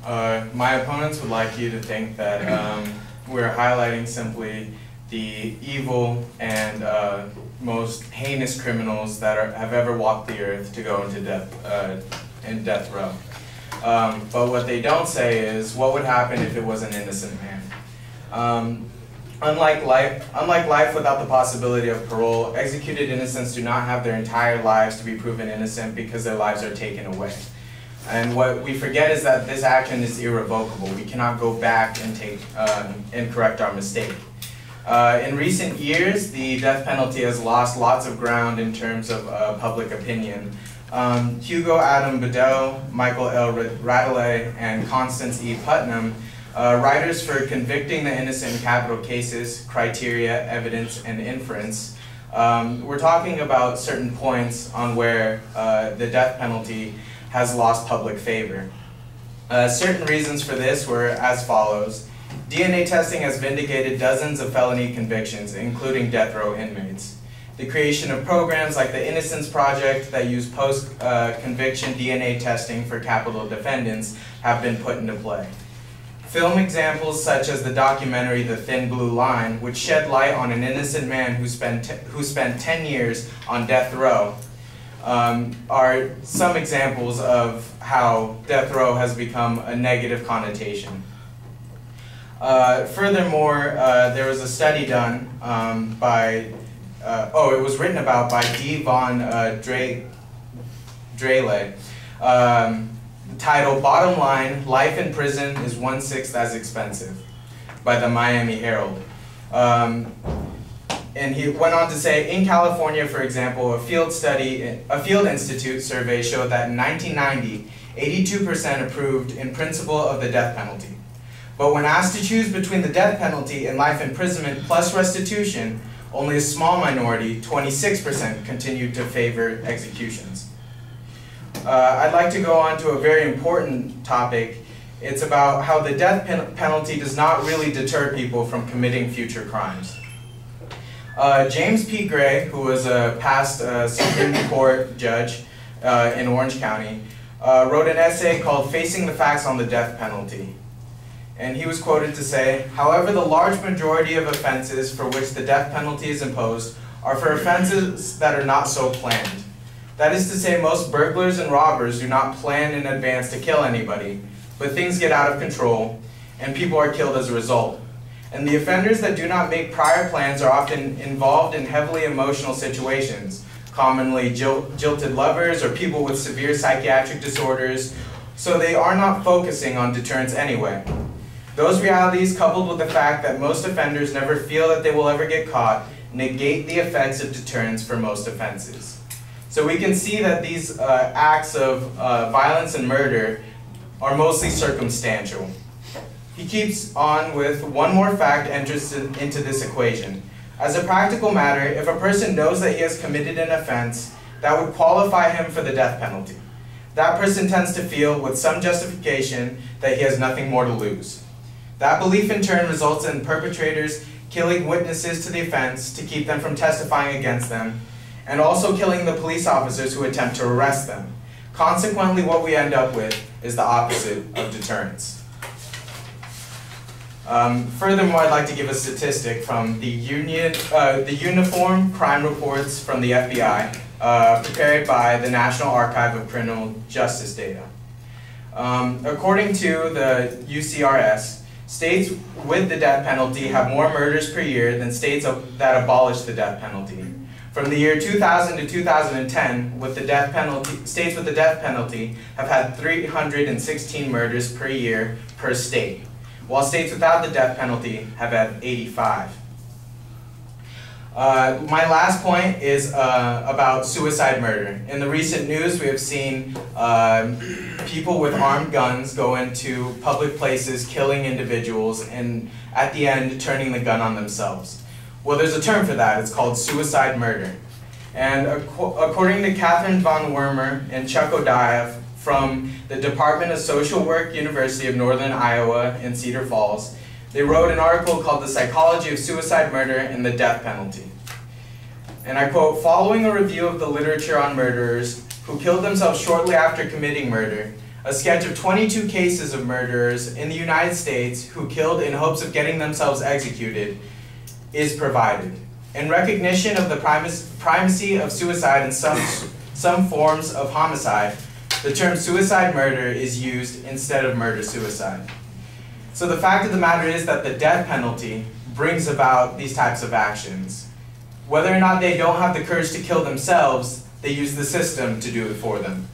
My opponents would like you to think that we're highlighting simply the evil and most heinous criminals that have ever walked the earth to go into death row. But what they don't say is what would happen if it was an innocent man. Unlike life without the possibility of parole, executed innocents do not have their entire lives to be proven innocent because their lives are taken away. And what we forget is that this action is irrevocable. We cannot go back and correct our mistake. In recent years, the death penalty has lost lots of ground in terms of public opinion. Hugo Adam Bedell, Michael L. Radley, and Constance E. Putnam, writers for Convicting the Innocent in Capital Cases, Criteria, Evidence, and Inference, we're talking about certain points on where the death penalty has lost public favor. Certain reasons for this were as follows. DNA testing has vindicated dozens of felony convictions, including death row inmates. The creation of programs like the Innocence Project that use post-conviction DNA testing for capital defendants have been put into play. Film examples such as the documentary The Thin Blue Line, which shed light on an innocent man who spent 10 years on death row, are some examples of how death row has become a negative connotation. Furthermore, there was a study done it was written about by D. Von Drele, titled Bottom Line, Life in Prison is 1/6 as Expensive, by the Miami Herald. And he went on to say, in California, for example, a Field Institute survey showed that in 1990, 82% approved in principle of the death penalty. But when asked to choose between the death penalty and life imprisonment plus restitution, only a small minority, 26%, continued to favor executions. I'd like to go on to a very important topic. It's about how the death penalty does not really deter people from committing future crimes. James P. Gray, who was a past Supreme Court judge in Orange County, wrote an essay called Facing the Facts on the Death Penalty. And he was quoted to say, however, the large majority of offenses for which the death penalty is imposed are for offenses that are not so planned. That is to say, most burglars and robbers do not plan in advance to kill anybody, but things get out of control, and people are killed as a result. And the offenders that do not make prior plans are often involved in heavily emotional situations, commonly jilted lovers or people with severe psychiatric disorders, so they are not focusing on deterrence anyway. Those realities, coupled with the fact that most offenders never feel that they will ever get caught, negate the effects of deterrence for most offenses. So we can see that these acts of violence and murder are mostly circumstantial. He keeps on with, one more fact enters into this equation. As a practical matter, if a person knows that he has committed an offense, that would qualify him for the death penalty. That person tends to feel, with some justification, that he has nothing more to lose. That belief in turn results in perpetrators killing witnesses to the offense to keep them from testifying against them, and also killing the police officers who attempt to arrest them. Consequently, what we end up with is the opposite of deterrence. Furthermore, I'd like to give a statistic from the Uniform Crime Reports from the FBI, prepared by the National Archive of Criminal Justice Data. According to the UCRS, states with the death penalty have more murders per year than states that abolished the death penalty. From the year 2000 to 2010, states with the death penalty have had 316 murders per year per state, while states without the death penalty have had 85. My last point is about suicide murder. In the recent news, we have seen people with armed guns go into public places, killing individuals, and at the end, turning the gun on themselves. Well, there's a term for that. It's called suicide murder. And according to Catherine von Wormer and Chuck O'Dieff from the Department of Social Work, University of Northern Iowa in Cedar Falls, they wrote an article called The Psychology of Suicide Murder and the Death Penalty. And I quote, following a review of the literature on murderers who killed themselves shortly after committing murder, a sketch of 22 cases of murderers in the United States who killed in hopes of getting themselves executed is provided. In recognition of the primacy of suicide and some forms of homicide, the term suicide murder is used instead of murder-suicide. So the fact of the matter is that the death penalty brings about these types of actions. Whether or not they don't have the courage to kill themselves, they use the system to do it for them.